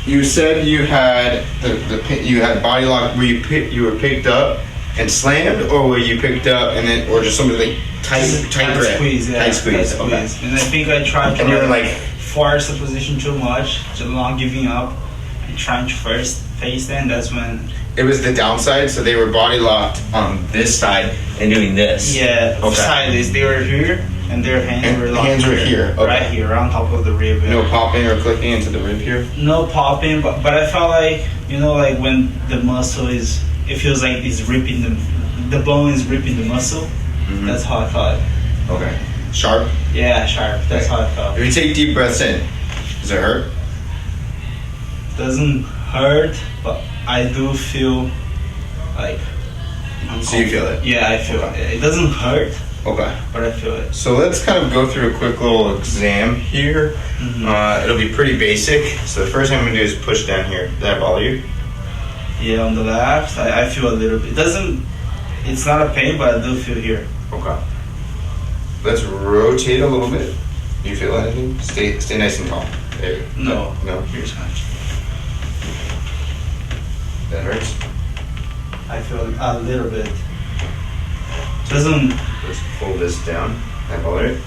you said you had you had body lock where you were picked up and slammed, or were you picked up and then, or just somebody like tight grip, squeeze, yeah, tight squeeze. Okay. And I think I tried to and you're like force the position too much, just not giving up, and trying to first face them. That's when it was the downside. So they were body locked on this side and doing this. Yeah, sideways. They were here, and their hands were locked here. Okay. Right here, on top of the rib. No popping or clicking into the rib here? No popping, but I felt like, you know, like when the muscle is, it feels like it's ripping the bone is ripping the muscle. Mm-hmm. That's how I felt. Okay. Sharp? Yeah, sharp. That's how I felt. If you take deep breaths in, does it hurt? Doesn't hurt, but I do feel like... So you feel it? Yeah, I feel it. It doesn't hurt. Okay. But I feel it. So let's kind of go through a quick little exam here. Mm-hmm. It'll be pretty basic. So the first thing I'm going to do is push down here. Does that bother you? Yeah, on the left, I feel a little bit. It's not a pain, but I do feel here. Okay. Let's rotate a little bit. Do you feel anything? Stay nice and calm. There you go. No. Here's much. That hurts? I feel a little bit. Let's pull this down. That bother it?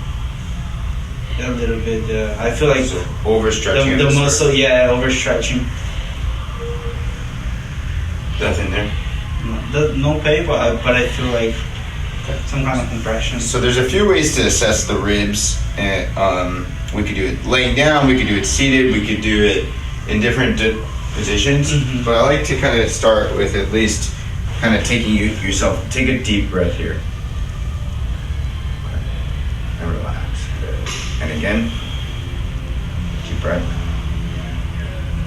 A little bit, yeah. I feel like so overstretching the muscle, overstretching. Nothing there? No pain, but I feel like some kind of compression. So there's a few ways to assess the ribs, and we could do it laying down, we could do it seated, we could do it in different positions. Mm-hmm. But I like to kind of start with at least kind of taking yourself. Take a deep breath here. Okay. And relax. Good. And again, deep breath.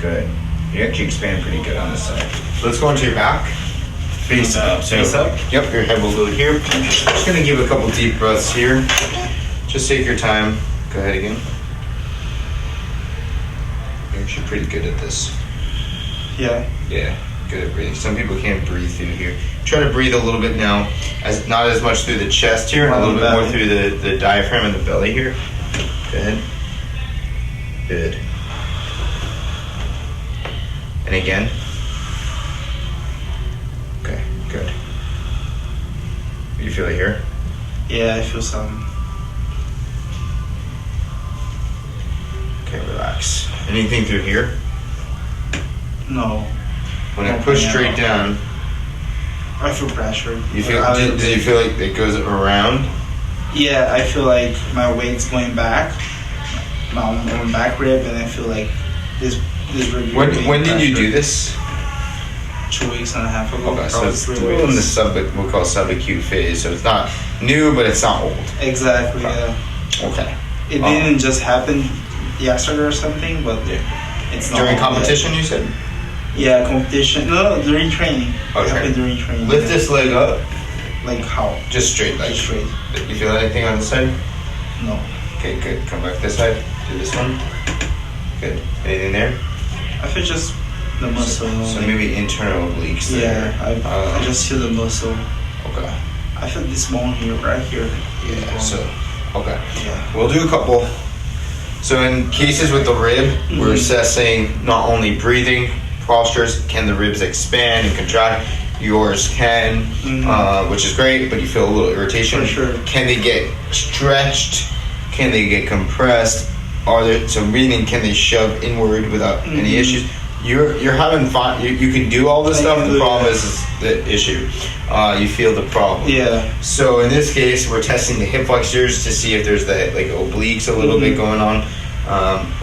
Good. You actually expand pretty good on this side. So let's go into your back. Face up. Face up? Yep, your head will go here. Just going to give a couple deep breaths here. Just take your time. Go ahead again. You're actually pretty good at this. Yeah. Yeah, good at breathing. Some people can't breathe through here. Try to breathe a little bit now. Not as much through the chest here, and a little bit more through the diaphragm and the belly here. Good. Good. And again. Okay, good. You feel it here? Yeah, I feel some. Okay, relax. Anything through here? No. When I push straight down, I feel pressure. You feel? Do you feel like it goes around? Yeah, I feel like my weight's going back, my back rib, and I feel like this rib. When did you do this? 2.5 weeks ago. Okay, so it's still in the we'll call subacute phase. So it's not new, but it's not old. Exactly. Okay. Yeah. Okay. It didn't just happen yesterday or something, but it's not during competition. Yet. You said. Yeah, competition. No, during training. Okay. During training. Lift this leg up. Like how? Just straight, like just straight. You feel anything on this side? No. Okay, good. Come back this side. Do this one. Good. Anything there? I feel just the muscle. So maybe internal obliques there. Yeah, I just feel the muscle. Okay. I feel this bone here, right here. Yeah. So, okay. Yeah. We'll do a couple. So in cases with the rib, we're assessing not only breathing postures. Can the ribs expand and contract? Yours can, which is great, but you feel a little irritation. For sure. Can they get stretched? Can they get compressed? Meaning, can they shove inward without any issues? You're having fun. You can do all this stuff. The problem is the issue. You feel the problem. Yeah. So in this case, we're testing the hip flexors to see if there's the obliques a little bit going on.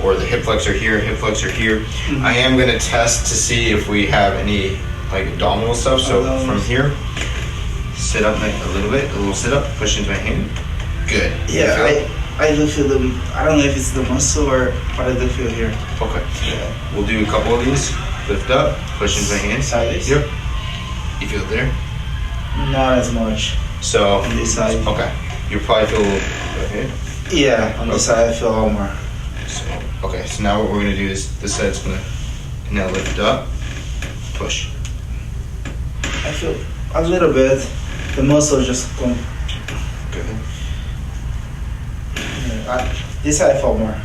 Or the hip flexor here, hip flexor here. I am going to test to see if we have any abdominal stuff. So from here, sit up a little sit up, push into my hand. Good. Yeah, I do feel them. I don't know if it's the muscle but I do feel here. Okay. Yeah. We'll do a couple of these. Lift up, push into my hand. Sideways? Yep. You feel it there? Not as much. So on this side. Okay. You probably feel a little ahead. Yeah, on this side I feel a lot more. So now what we're gonna do is this side's gonna now lift up, push. I feel a little bit. The muscle just going. Good. This side I feel more.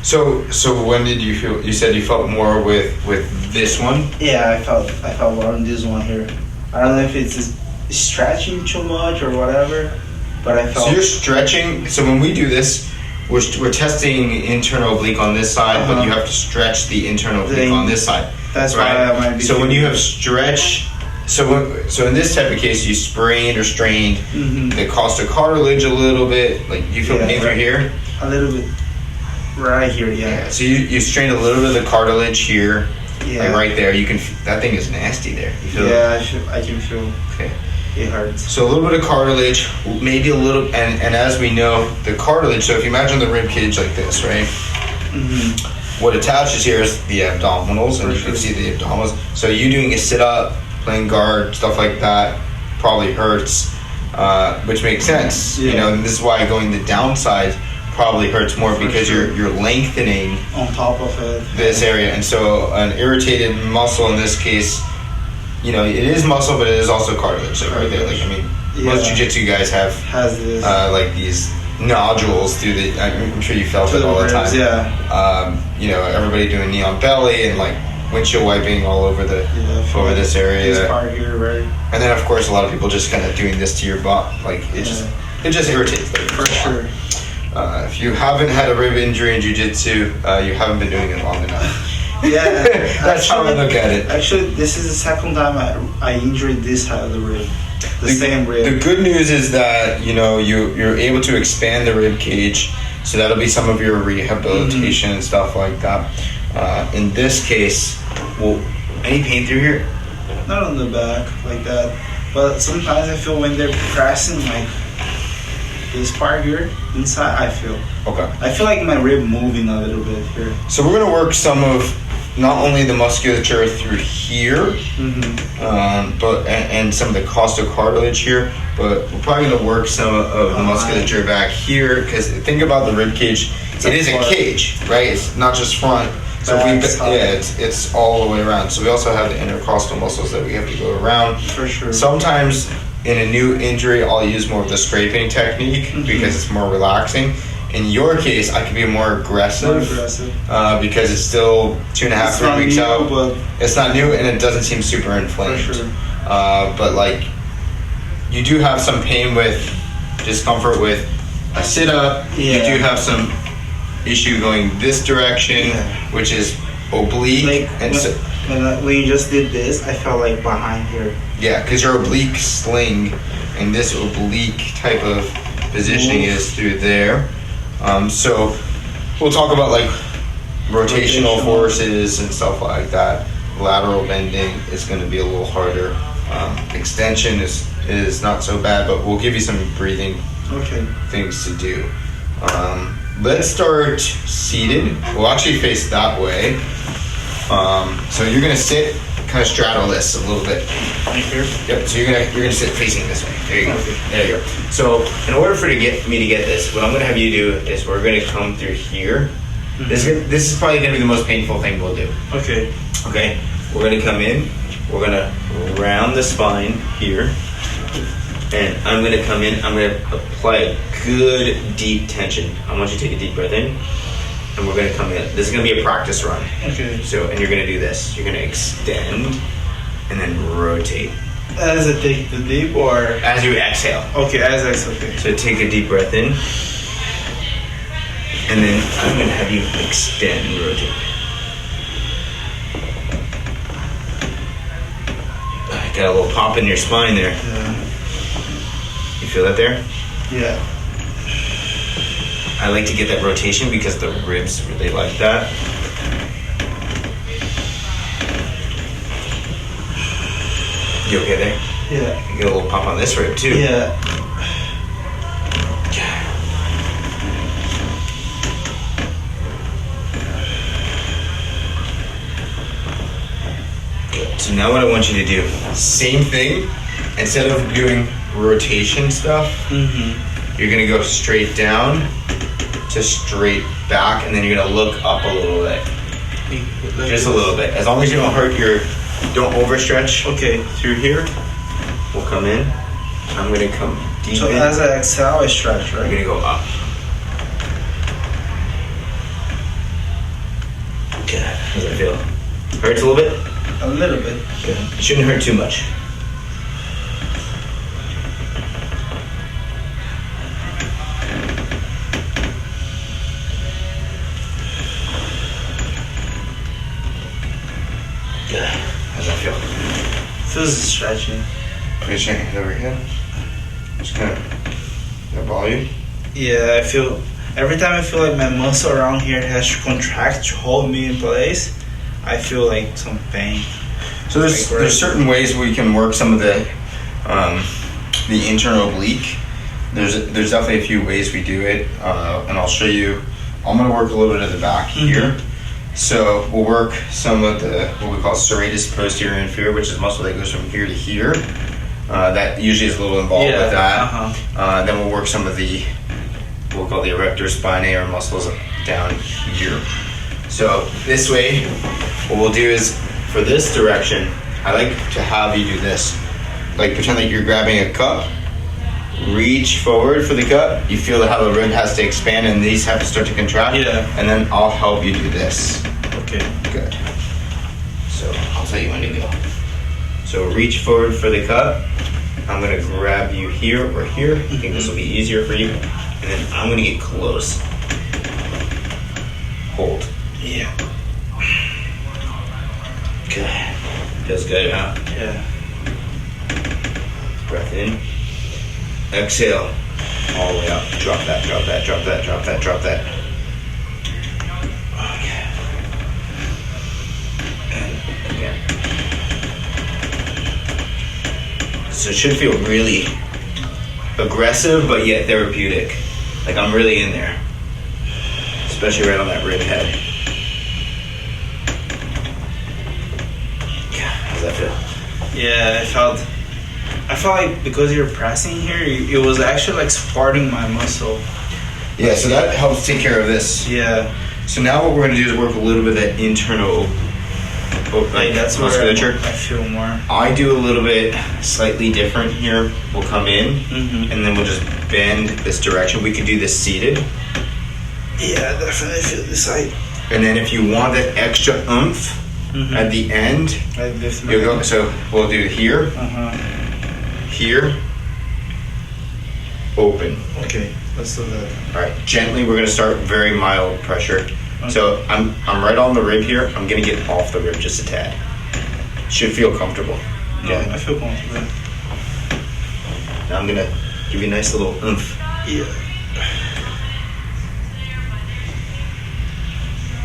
So when did you feel? You said you felt more with this one. Yeah, I felt more on this one here. I don't know if it's just stretching too much or whatever, but I felt. So you're stretching. So when we do this, we're testing internal oblique on this side, but you have to stretch the internal oblique on this side. That's right. Why I might be. So when you have stretch, so in this type of case, you sprained or strained the costal cartilage a little bit. Like you feel pain through here. A little bit. Right here, yeah. So you strained a little bit of the cartilage here, like right there. You can that thing is nasty there. You feel I can feel. Okay. It hurts. So a little bit of cartilage, maybe a little, and as we know, the cartilage. So if you imagine the rib cage like this, right? What attaches here is the abdominals, and you can see the abdominals. So you doing a sit up, playing guard, stuff like that, probably hurts, which makes sense. Yeah. You know, and this is why going the downside probably hurts more because you're lengthening on top of it this area, and so an irritated muscle in this case, you know, it is muscle, but it is also cartilage. Like right there, like I mean, most jiu-jitsu guys has this like these nodules through the. I'm sure you felt it all the time. Yeah. You know, everybody doing knee on belly and like windshield wiping all over the over this area. This part here, right? And then of course a lot of people just kind of doing this to your butt, like it just irritates them. For sure. If you haven't had a rib injury in jiu-jitsu, you haven't been doing it long enough. Yeah, that's how I look at it. Actually, this is the second time I injured this side of the rib, the same rib. The good news is that you know you're able to expand the rib cage, so that'll be some of your rehabilitation and stuff like that. In this case, well, any pain through here? Not on the back like that, but sometimes I feel when they're pressing like this part here inside. I feel like my rib moving a little bit here. So we're gonna work some of not only the musculature through here, but and some of the costal cartilage here, but we're probably gonna work some of the musculature back here because think about the rib cage. It is a cage, right? It's not just front. So it's all the way around. So we also have the intercostal muscles that we have to go around. For sure. Sometimes in a new injury, I'll use more of the scraping technique because it's more relaxing. In your case, I could be more aggressive, because it's still 2.5, 3 weeks out. But it's not new and it doesn't seem super inflamed. For sure. But like, you do have some pain with discomfort with a sit up. Yeah. You do have some issue going this direction, which is oblique. Like when you just did this, I felt like behind here. Yeah, because your oblique sling and this oblique type of positioning is through there. So we'll talk about like rotational forces and stuff like that. Lateral bending is going to be a little harder. Extension is not so bad, but we'll give you some breathing things to do. Let's start seated. We'll actually face that way. So you're gonna sit, kind of straddle this a little bit. Right here. Yep. So you're gonna sit facing this way. There you go. There you go. So in order for me to get this, what I'm gonna have you do is we're gonna come through here. This is probably gonna be the most painful thing we'll do. Okay. Okay. We're gonna come in. We're gonna round the spine here. And I'm going to come in, I'm going to apply a good deep tension. I want you to take a deep breath in, and we're going to come in. This is going to be a practice run. Okay. So, and you're going to do this. You're going to extend, and then rotate. As I take the deep or? As you exhale. Okay, as I exhale. Okay. So take a deep breath in, and then I'm going to have you extend and rotate. Got a little pop in your spine there. Yeah. You feel that there? Yeah. I like to get that rotation because the ribs really like that. You okay there? Yeah. You get a little pop on this rib too. Yeah. Good. So now what I want you to do, same thing, instead of doing rotation stuff, you're gonna go straight down to straight back, and then you're gonna look up a little bit. Just a little bit. As long as you don't don't overstretch. Okay. Through here, we'll come in. I'm gonna come deep in. So as I exhale, I stretch, right? You're gonna go up. How does that feel? Hurts a little bit? A little bit. Good. It shouldn't hurt too much. Good. How's that feel? Feels stretching. Put your hand over here. Just kind of ball you. Yeah, I feel every time I feel like my muscle around here has to contract to hold me in place. I feel like some pain. So there's certain ways we can work some of the internal oblique. There's definitely a few ways we do it, and I'll show you. I'm gonna work a little bit at the back here. So we'll work some of the what we call serratus posterior inferior, which is muscle that goes from here to here. That usually is a little involved with that. Then we'll work some of the what we'll call the erector spinae muscles down here. So this way, what we'll do is for this direction, I like to have you do this. Like pretend like you're grabbing a cup. Reach forward for the cup. You feel how the rib has to expand and these have to start to contract. Yeah. And then I'll help you do this. Okay. Good. So I'll tell you when to go. So reach forward for the cup. I'm gonna grab you here or here. I think this will be easier for you. And then I'm gonna get close. Hold. Yeah. Good. Feels good, huh? Yeah. Breath in. Exhale. All the way up. Drop that, drop that, drop that, drop that, drop that. Okay. And again. So it should feel really aggressive, but yet therapeutic. Like I'm really in there. Especially right on that rib head. How's that feel? Yeah, I felt like because you're pressing here, it was actually like supporting my muscle. Yeah, so that helps take care of this. Yeah. So now what we're going to do is work a little bit of that internal That's musculature. where I feel more. I do a little bit slightly different here. We'll come in and then we'll just bend this direction. We could do this seated. Yeah, I definitely feel this side. And then if you want that extra oomph at the end, I lift my you'll go. So we'll do here, here, open. Okay, let's do that. All right, gently. We're going to start very mild pressure. Okay. So I'm right on the rib here. I'm going to get off the rib just a tad. Should feel comfortable. Yeah, I feel comfortable. Now I'm going to give you a nice little oomph. Yeah.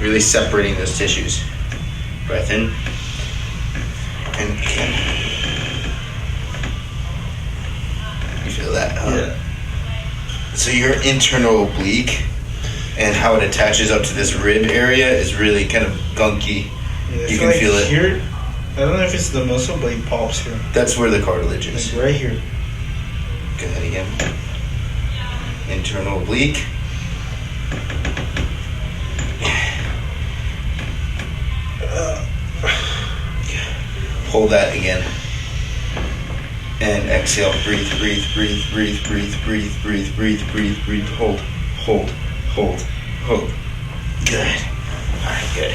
Really separating those tissues. Breath in. And again. You feel that? Yeah. So your internal oblique and how it attaches up to this rib area is really kind of gunky. Yeah, you can feel it. Here, I don't know if it's the muscle, but it pops here. That's where the cartilage is. Like right here. Go ahead again. Internal oblique. Hold that again. And exhale. Breathe, breathe, breathe, breathe, breathe, breathe, breathe, breathe, breathe, breathe. Hold, hold, hold, hold. Good. All right, good.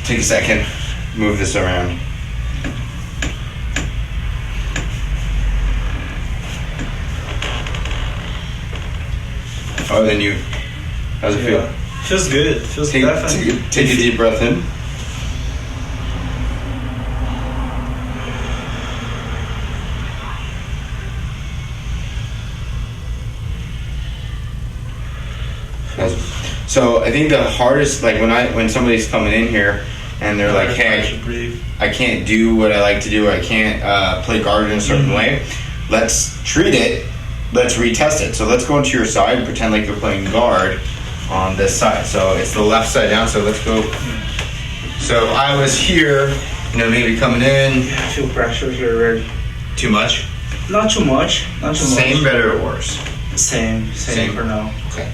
Take a second. Move this around. Oh, then you. How's it feel? Feels good. Feels definitely. Take a deep breath in. So I think the hardest, like when somebody's coming in here and they're like, hey, I can't do what I like to do, I can't play guard in a certain way, let's treat it, let's retest it. So let's go into your side and pretend like you're playing guard on this side. So it's the left side down, so let's go. So I was here, maybe coming in. Yeah, I feel pressure here already. Too much? Not too much. Same, better, or worse? Same for now. Okay.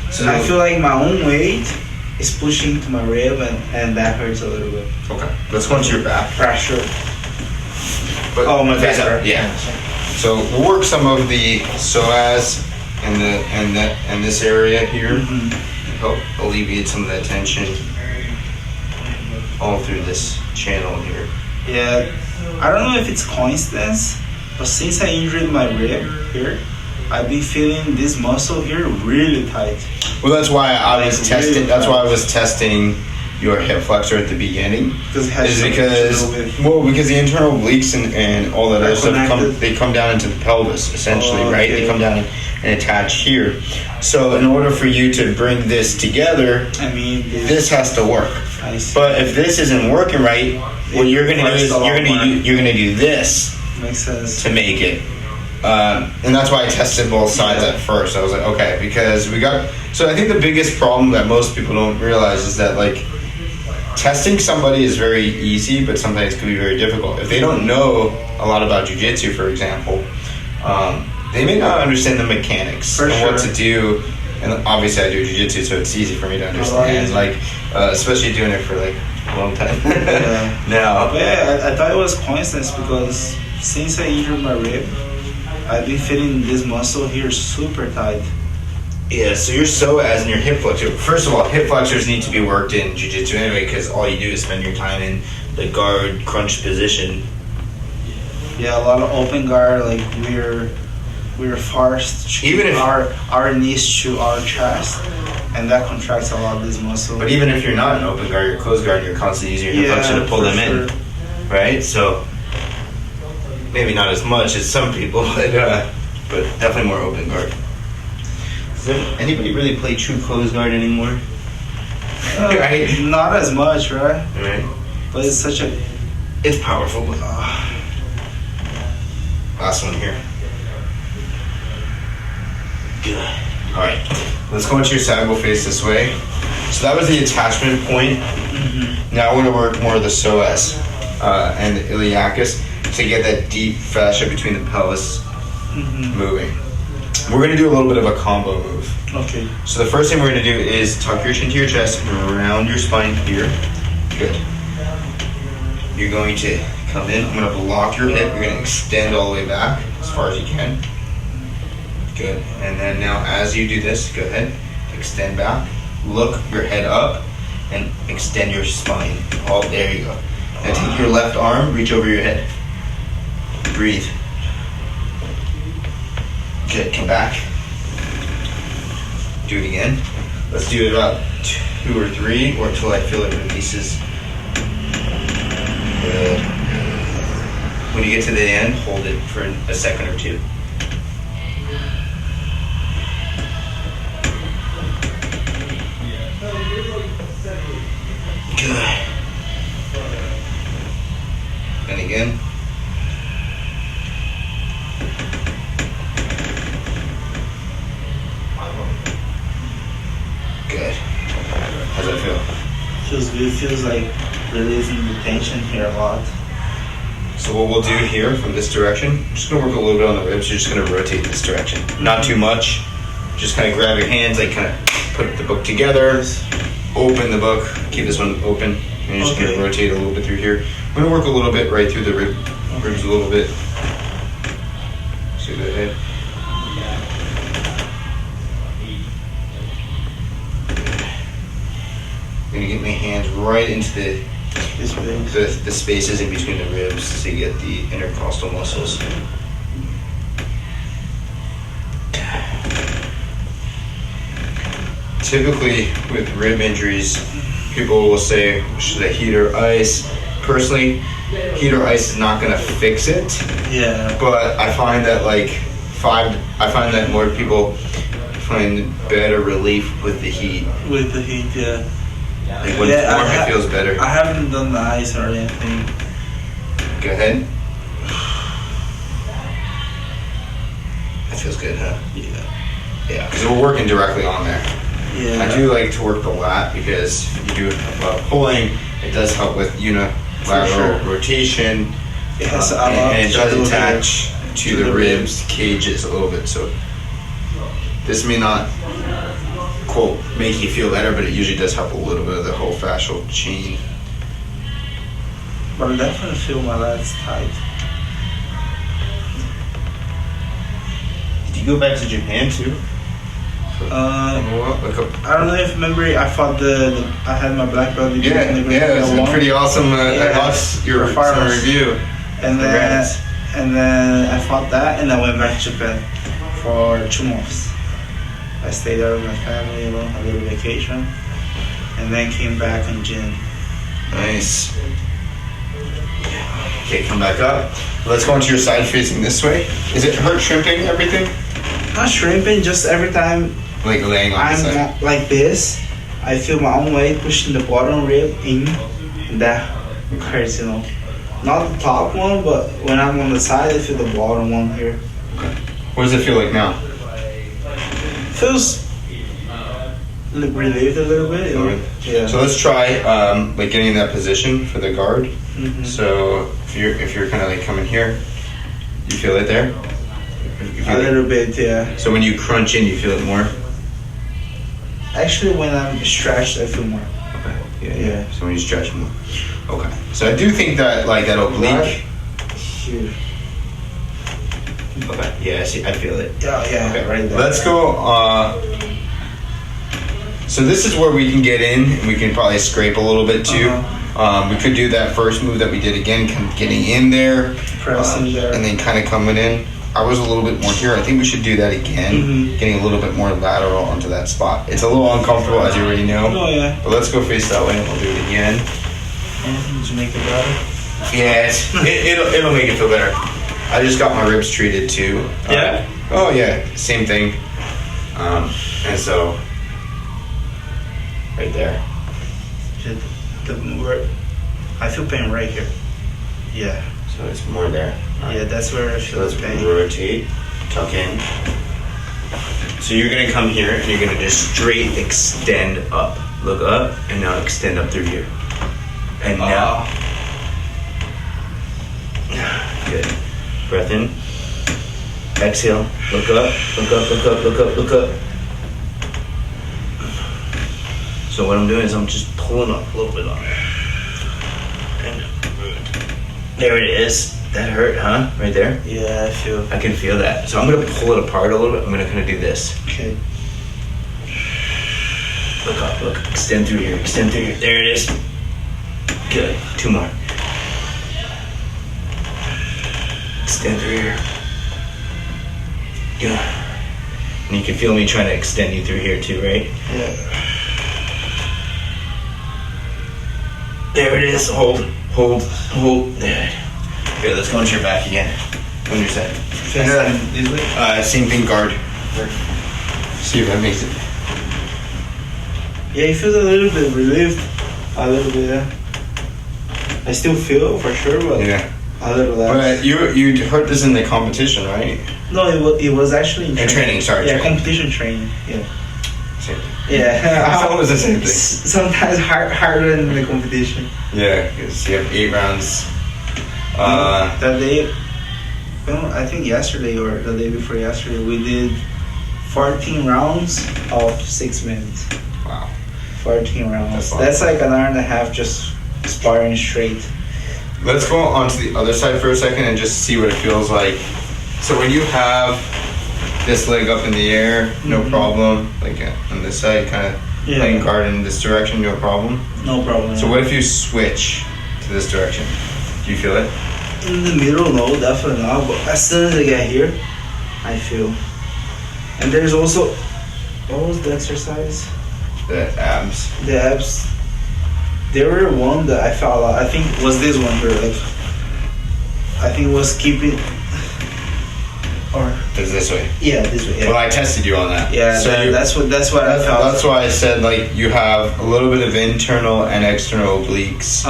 So I feel like my own weight is pushing to my rib and that hurts a little bit. Okay. Let's go into your back. Pressure. But my face back. up. Yeah. So we'll work some of the psoas and this area here. Help alleviate some of that tension. all through this channel here. Yeah, I don't know if it's coincidence, but since I injured my rib here, I've been feeling this muscle here really tight. Well, that's why I was Like, testing. really That's why I tight. was testing your hip flexor at the beginning. Because it has Is something to because do with- because the internal obliques and all that They're other stuff connected. come down into the pelvis essentially, Oh, right? okay. They come down and attach here. So in order for you to bring this together, I mean, this has to work. I see. But if this isn't working right, what It you're gonna do works is a lot more. you're gonna do this Makes sense. to make it. And that's why I tested both sides at first. I was like, okay, because we got. So I think the biggest problem that most people don't realize is that like testing somebody is very easy, but sometimes it can be very difficult. If they don't know a lot about jiu-jitsu, for example, they may not understand the mechanics For and what sure. to do. And obviously, I do jiu-jitsu, so it's easy for me to understand. easy. Like, especially doing it for like a long time Yeah. now. But yeah, I thought it was coincidence because since I injured my rib, I've been feeling this muscle here super tight. Yeah, so your psoas and your hip flexor. First of all, hip flexors need to be worked in jiu-jitsu anyway, because all you do is spend your time in the guard crunch position. Yeah, a lot of open guard. Like we're forced to Even if- our knees to our chest, and that contracts a lot of this muscle. But even if you're not an open guard, you're closed guard, you're constantly using your hip flexor to pull for them in, sure. right? So maybe not as much as some people, but definitely more open guard. Does anybody really play true closed guard anymore? Right. Not as much, right? Right. But it's such a It's powerful. But last one here. Good. All right. Let's go into your side. We'll face this way. So that was the attachment point. Now I want to work more of the psoas and the iliacus to get that deep fascia between the pelvis moving. We're going to do a little bit of a combo move. okay. So the first thing we're going to do is tuck your chin to your chest and round your spine here. Good. You're going to come in. I'm going to block your hip. You're going to extend all the way back as far as you can. Good. And then now as you do this, go ahead. Extend back. Look your head up and extend your spine. Oh, there you go. Now take your left arm, reach over your head. Breathe. Good. Come back. Do it again. Let's do it about 2 or 3 or until I feel it releases. Good. When you get to the end, hold it for a second or 2. Good. And again. Good. How's that feel? Feels good. Feels like releasing the tension here a lot. So what we'll do here from this direction, I'm just going to work a little bit on the ribs. You're just going to rotate this direction. Not too much. Just kind of grab your hands, like kind of put the book together, open the book, keep this one open, and you're just going to rotate a little bit through here. I'm going to work a little bit right through the ribs a little bit. So go ahead. I'm going to get my hands right into the spaces in between the ribs to get the intercostal muscles. Typically with rib injuries, people will say, should I heat or ice? Personally, heat or ice is not going to fix it. Yeah. But I find that I find that more people find better relief with the heat. With the heat, yeah. Like when it's warm, it feels better. I haven't done the ice or anything. Go ahead. That feels good, huh? Yeah. Yeah, because we're working directly on there. Yeah. I do like to work the lat because you do pulling. It does help with unilateral rotation. It has and it does attach to the ribs, cages a little bit. So this may not, quote, make you feel better, but it usually does help a little bit of the whole fascial chain. But I definitely feel my lats tight. Did you go back to Japan too? Look up. I don't know if you remember. I fought I had my black belt. Yeah, it's been pretty awesome. I watched your summer review. And then I fought that, and I went back to Japan for 2 months. I stayed there with my family, a little vacation, and then came back in June. Nice. Okay, come back up. Let's go into your side facing this way. Is it hurt shrimping everything? Not shrimping, just every time like laying on the side. I'm like this, I feel my own weight pushing the bottom rib in, and that hurts, Not the top one, but when I'm on the side, I feel the bottom one here. Okay. What does it feel like now? Feels relieved a little bit. Yeah. So let's try like getting in that position for the guard. Mm-hmm. So if you're kind of like coming here, you feel it there? A little bit, yeah. So when you crunch in, you feel it more? Actually, when I'm stretched, I feel more. Okay. Yeah. So when you stretch more. Okay. So I do think that like that oblique. Here. Okay. Yeah. See, I feel it. Yeah. Okay. Right there. Let's go. So this is where we can get in, and we can probably scrape a little bit too. We could do that first move that we did again, getting in there, pressing there, and then kind of coming in. I was a little bit more here. I think we should do that again, getting a little bit more lateral onto that spot. It's a little uncomfortable, as you already know. Oh yeah. But let's go face that way, and we'll do it again. Anything to make it better? Yeah, it'll make it feel better. I just got my ribs treated too. Yeah. Oh yeah, same thing. And so, right there. I feel pain right here. Yeah. So it's more there. Yeah, that's where I feel the pain. Rotate, tuck in. So you're gonna come here and you're gonna just straight extend up. Look up and now extend up through here. And now. Good. Breath in. Exhale. Look up. Look up. Look up. Look up. Look up. So what I'm doing is I'm just pulling up a little bit on it. And there it is. That hurt, huh? Right there? Yeah, I can feel that. So I'm gonna pull it apart a little bit. I'm gonna kind of do this. Okay. Look up, look. Extend through here. Extend through here. There it is. Good. 2 more. Extend through here. Good. And you can feel me trying to extend you through here too, right? Yeah. There it is. Hold, hold, hold. There. Good, let's go into your back again. On your side. Same thing, guard. See if that makes it. Yeah, it feels a little bit relieved. A little bit, yeah. I still feel for sure, but yeah. A little less. But you heard this in the competition, right? No, it was actually in training. Sorry. Yeah, training. Competition training. Yeah. Same thing. Yeah. I thought it was the same thing. Sometimes harder than the competition. Yeah, because you have 8 rounds. That day, I think yesterday or the day before yesterday, we did 14 rounds of 6 minutes. Wow. 14 rounds. That's like an hour and a half just sparring straight. Let's go on to the other side for a second and just see what it feels like. So when you have this leg up in the air, no problem. Like on this side, kind of playing guard in this direction, no problem. No problem. So what if you switch to this direction? Do you feel it? In the middle, no, definitely not. But as soon as I get here, I feel. And there's also, what was the exercise? The abs. The abs. There were one that I felt. I think it was this one here. Like, I think it was keeping. Or it's this way. Yeah, this way. Yeah. Well, I tested you on that. Yeah, so that's what I felt. That's why I said like you have a little bit of internal and external obliques.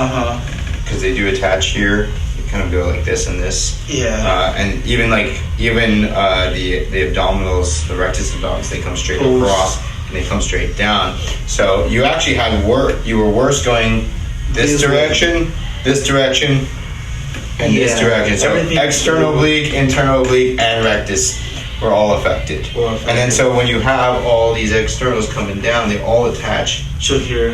Because they do attach here. You kind of go like this and this. Yeah. And even the abdominals, the rectus abdominals, they come straight across and they come straight down. So you actually had you were worse going this direction, and this direction. So external oblique, internal oblique, and rectus were all affected. And then so when you have all these externals coming down, they all attach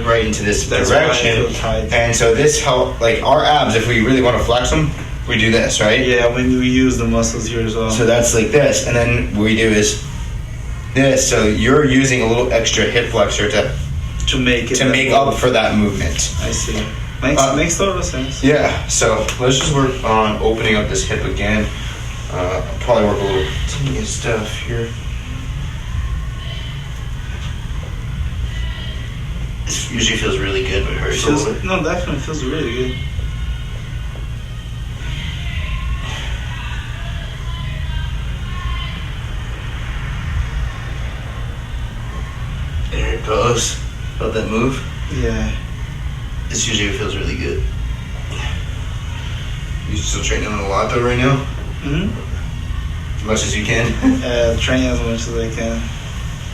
right into this direction. And so this help, like our abs, if we really want to flex them, we do this, right? Yeah, when we use the muscles here as well. So that's like this, and then what we do is this, so you're using a little extra hip flexor to make it to make up for that movement. I see. Makes total sense. Yeah, so let's just work on opening up this hip again. I'll probably work a little tiny stuff here. This usually feels really good, but it hurts a little bit. No, definitely feels really good. There it goes. Felt that move? Yeah. This usually feels really good. You still training a lot though right now? Mm-hmm. As much as you can? Training as much as I can.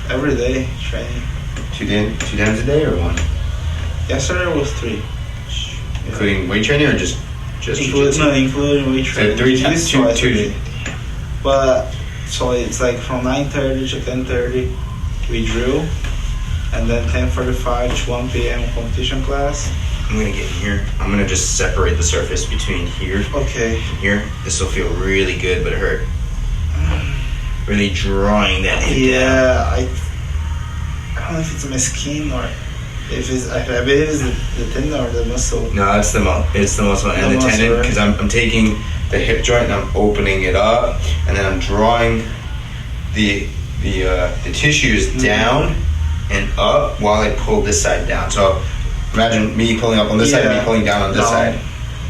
Every day, training. Two times a day or one? Yesterday was 3. Including weight training or just jiu-jitsu? No, including weight training. So 3 times, Twice a two. day. But, so it's like from 9:30 to 10:30, we drill. And then 10:45 to 1 p.m. competition class. I'm gonna get in here. I'm gonna just separate the surface between here Okay. and here. This will feel really good, but hurt. Really drawing that hip down. Yeah, I don't know if it's my skin or if it's. I believe it's the tendon or the muscle. No, it's the muscle and the tendon, right? because I'm taking the hip joint and I'm opening it up, and then I'm drawing the tissues down and up while I pull this side down. So imagine me pulling up on this side and me pulling down on this side.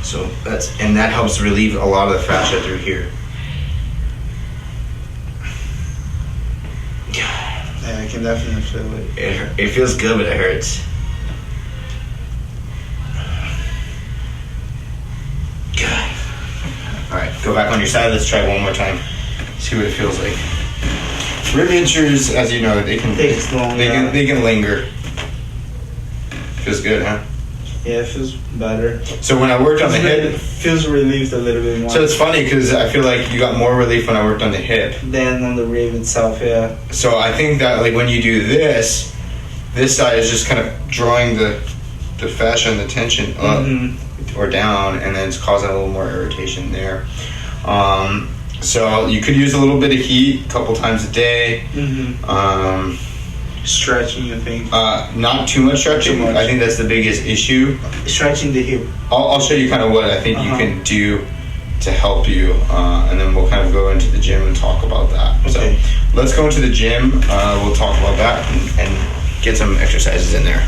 So that helps relieve a lot of the fascia through here. Yeah, I can definitely feel it. It feels good, but it hurts. All right, go back on your side. Let's try one more time. See what it feels like. Rib injuries, as you know, they can linger. Feels good, huh? Yeah, it feels better. So when I worked on the hip, feels relieved a little bit more. so it's funny because I feel like you got more relief when I worked on the hip. Then on the rib itself, yeah. So I think that like when you do this side is just kind of drawing the fascia and the tension up or down, and then it's causing a little more irritation there. So you could use a little bit of heat a couple times a day. Stretching, you think? Not too much stretching. Too much. I think that's the biggest issue. Stretching the hip. I'll show you kind of what I think you can do to help you, and then we'll kind of go into the gym and talk about that. Okay. So let's go into the gym. We'll talk about that and get some exercises in there.